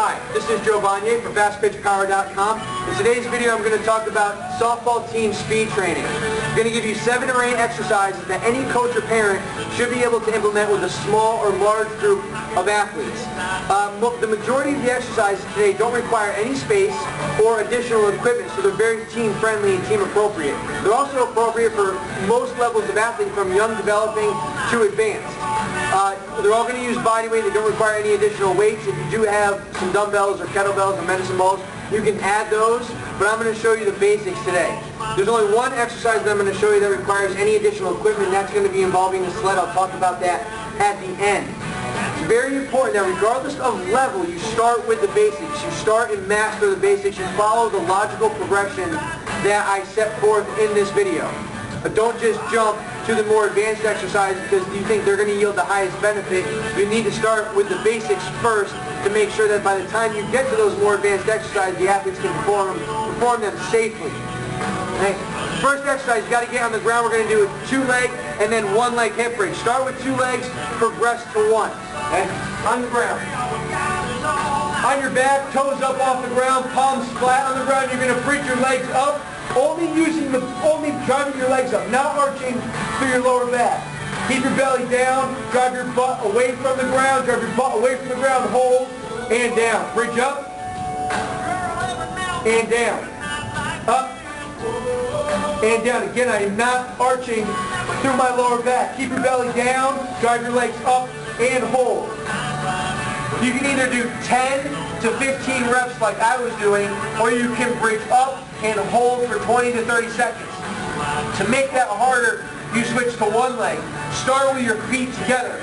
Hi, this is Joe Vanier from FastPitchPower.com. In today's video I'm going to talk about softball team speed training. I'm going to give you 7 or 8 exercises that any coach or parent should be able to implement with a small or large group of athletes. The majority of the exercises today don't require any space or additional equipment, so they're very team friendly and team appropriate. They're also appropriate for most levels of athlete, from young developing to advanced. They're all going to use body weight. They don't require any additional weights. If you do have some dumbbells or kettlebells or medicine balls, you can add those, but I'm going to show you the basics today. There's only one exercise that I'm going to show you that requires any additional equipment, and that's going to be involving the sled. I'll talk about that at the end. It's very important that regardless of level, you start with the basics. You start and master the basics. You follow the logical progression that I set forth in this video. But don't just jump to the more advanced exercises because you think they're going to yield the highest benefit. You need to start with the basics first to make sure that by the time you get to those more advanced exercises, the athletes can perform them safely. Okay. First exercise, you got to get on the ground. We're going to do a 2-leg and then 1-leg hip bridge. Start with 2 legs, progress to 1. Okay. On the ground. On your back, toes up off the ground, palms flat on the ground. You're going to bridge your legs up. Only driving your legs up, not arching through your lower back. Keep your belly down, drive your butt away from the ground, drive your butt away from the ground, hold, and down. Bridge up, and down. Up, and down. Again, I am not arching through my lower back. Keep your belly down, drive your legs up, and hold. You can either do 10 to 15 reps like I was doing, or you can bridge up and hold for 20 to 30 seconds. To make that harder, you switch to 1 leg. Start with your feet together.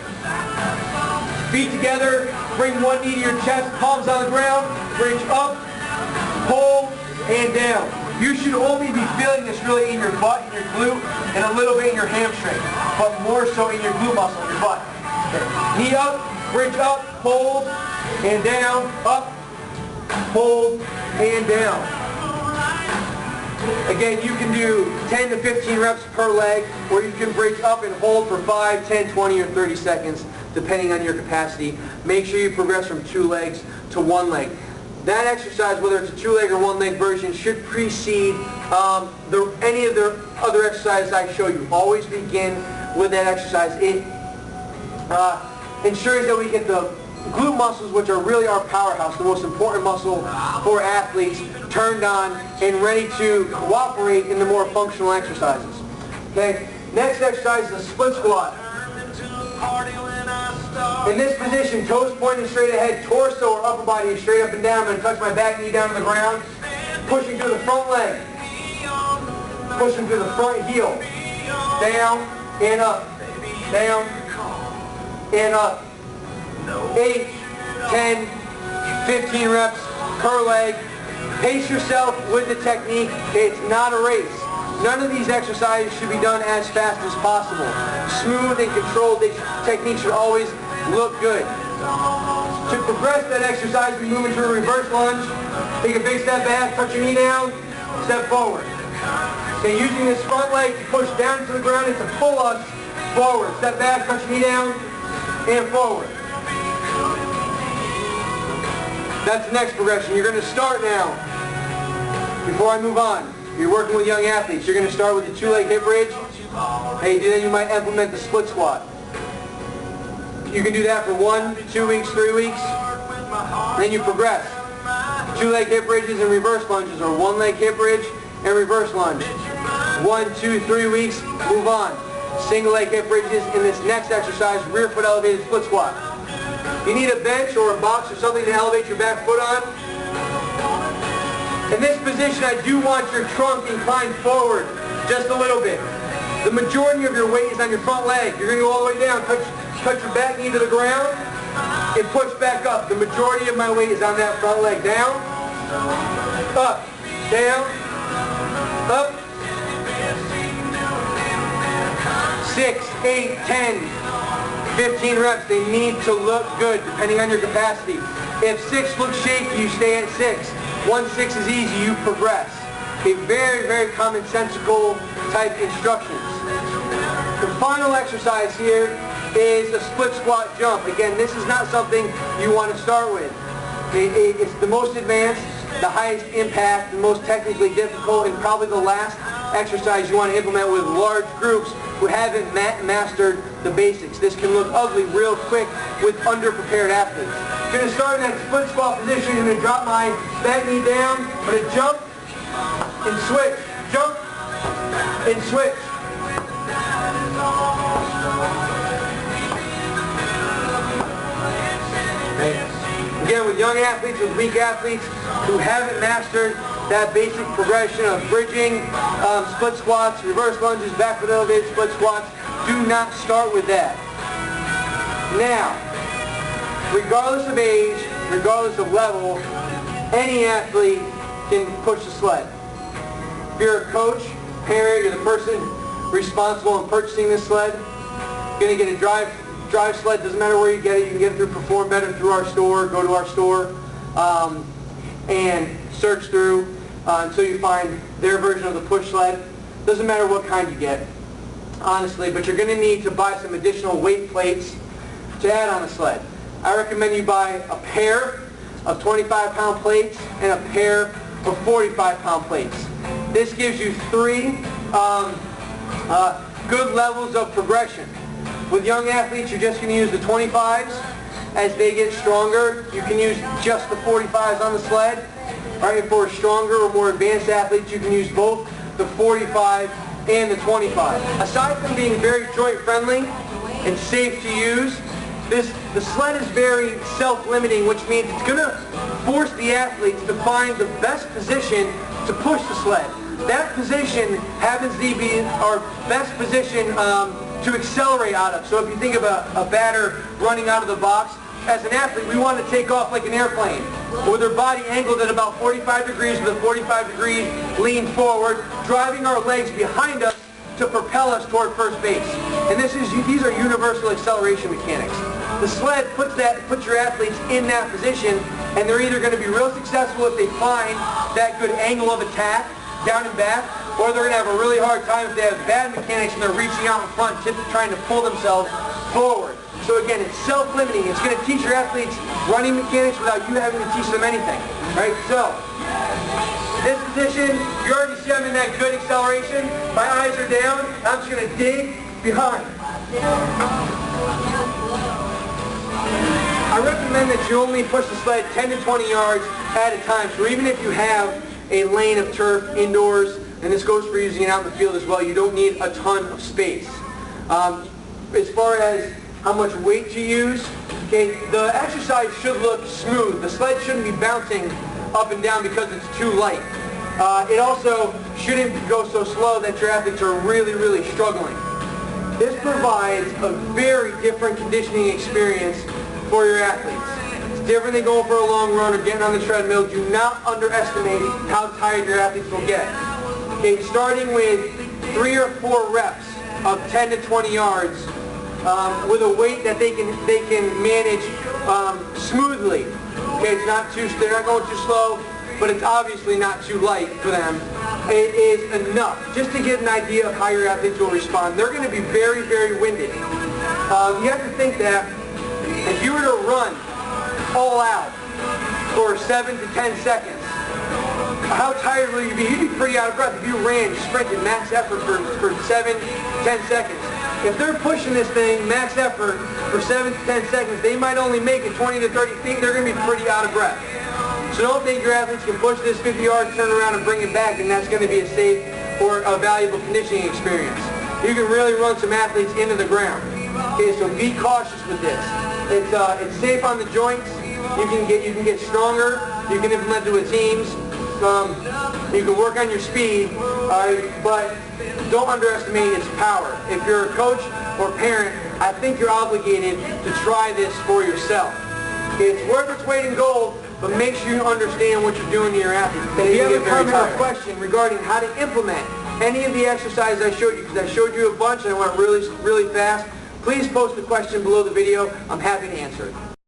Feet together, bring one knee to your chest, palms on the ground, bridge up, hold, and down. You should only be feeling this really in your butt, in your glute, and a little bit in your hamstring, but more so in your glute muscle, in your butt. Okay. Knee up, bridge up, hold, and down, up, hold, and down. Again, you can do 10 to 15 reps per leg, or you can bridge up and hold for 5, 10, 20, or 30 seconds, depending on your capacity. Make sure you progress from 2 legs to 1 leg. That exercise, whether it's a 2-leg or 1-leg version, should precede any of the other exercises I show you. Always begin with that exercise. It ensures that we get the glute muscles, which are really our powerhouse, the most important muscle for athletes, turned on and ready to cooperate in the more functional exercises. Okay. Next exercise is a split squat. In this position, toes pointing straight ahead, torso or upper body is straight up and down. I'm going to touch my back knee down on the ground, pushing through the front leg, pushing through the front heel, down and up, down and up. 8, 10, 15 reps per leg. Pace yourself with the technique. It's not a race. None of these exercises should be done as fast as possible. Smooth and controlled technique should always look good. To progress that exercise, we move into a reverse lunge. Take a big step back, touch your knee down, step forward. Okay, using this front leg to push down to the ground and to pull us forward. Step back, touch your knee down, and forward. That's the next progression. You're going to start now. Before I move on, you're working with young athletes. You're going to start with the 2-leg hip bridge. Hey, then you might implement the split squat. You can do that for 1, 2 weeks, 3 weeks. Then you progress. 2-leg hip bridges and reverse lunges, or 1-leg hip bridge and reverse lunge. 1, 2, 3 weeks, move on. Single leg hip bridges in this next exercise, rear foot elevated split squat. You need a bench or a box or something to elevate your back foot on. In this position, I do want your trunk inclined forward just a little bit. The majority of your weight is on your front leg. You're going to go all the way down, touch your back knee to the ground, and push back up. The majority of my weight is on that front leg. Down, up, down, up. 6, 8, 10. 15 reps, they need to look good depending on your capacity. If 6 looks shaky, you stay at 6. 1, 6 is easy, you progress. A very, very commonsensical type instructions. The final exercise here is a split squat jump. Again, this is not something you want to start with. It's the most advanced, the highest impact, the most technically difficult, and probably the last exercise you want to implement with large groups who haven't mastered the basics. This can look ugly real quick with underprepared athletes. I'm going to start in that split squat position. I'm going to drop my back knee down. I'm going to jump and switch. Jump and switch. Again, with young athletes, with weak athletes who haven't mastered that basic progression of bridging, split squats, reverse lunges, backward elevated split squats, do not start with that. Now, regardless of age, regardless of level, any athlete can push the sled. If you're a coach, parent, you're the person responsible in purchasing this sled, you're going to get a drive sled. Doesn't matter where you get it. You can get it through Perform Better, through our store. Go to our store and search through until you find their version of the push sled. Doesn't matter what kind you get, honestly, but you're going to need to buy some additional weight plates to add on the sled. I recommend you buy a pair of 25-pound plates and a pair of 45-pound plates. This gives you 3 good levels of progression. With young athletes, you're just going to use the 25s. As they get stronger, you can use just the 45s on the sled. All right, for stronger or more advanced athletes, you can use both the 45 and the 25. Aside from being very joint friendly and safe to use, the sled is very self-limiting, which means it's going to force the athletes to find the best position to push the sled. That position happens to be our best position to accelerate out of. So if you think of a batter running out of the box, as an athlete, we want to take off like an airplane with our body angled at about 45 degrees with a 45-degree lean forward, driving our legs behind us to propel us toward first base. And these are universal acceleration mechanics. The sled puts your athletes in that position, and they're either going to be real successful if they find that good angle of attack down and back, or they're going to have a really hard time if they have bad mechanics and they're reaching out in front, trying to pull themselves forward. So again, it's self-limiting. It's going to teach your athletes running mechanics without you having to teach them anything. Right? So, this position, you already see I'm in that good acceleration. My eyes are down. I'm just going to dig behind. I recommend that you only push the sled 10 to 20 yards at a time. So even if you have a lane of turf indoors, and this goes for using it out in the field as well, you don't need a ton of space. As far as how much weight to use, okay, the exercise should look smooth. The sled shouldn't be bouncing up and down because it's too light. It also shouldn't go so slow that your athletes are really, really struggling. This provides a very different conditioning experience for your athletes. It's different than going for a long run or getting on the treadmill. Do not underestimate how tired your athletes will get. Okay, starting with 3 or 4 reps of 10 to 20 yards with a weight that they can manage smoothly. Okay, they're not going too slow, but it's obviously not too light for them. It is enough just to get an idea of how your athletes will respond. They're going to be very, very winded. You have to think that if you were to run all out for 7 to 10 seconds, how tired will you be? You'd be pretty out of breath if you ran, sprinted, max effort for 7 to 10 seconds. If they're pushing this thing, max effort, for 7 to 10 seconds, they might only make it 20 to 30 feet. They're going to be pretty out of breath. So don't think your athletes can push this 50 yards, turn around, and bring it back, and that's going to be a safe or a valuable conditioning experience. You can really run some athletes into the ground. Okay, so be cautious with this. It's safe on the joints. You can get stronger. You can implement it with teams. You can work on your speed, but don't underestimate its power. If you're a coach or parent, I think you're obligated to try this for yourself. It's worth its weight in gold, but make sure you understand what you're doing to your athletes. If you have a comment or question regarding how to implement any of the exercises I showed you, because I showed you a bunch and I went really, really fast, please post the question below the video. I'm happy to answer it.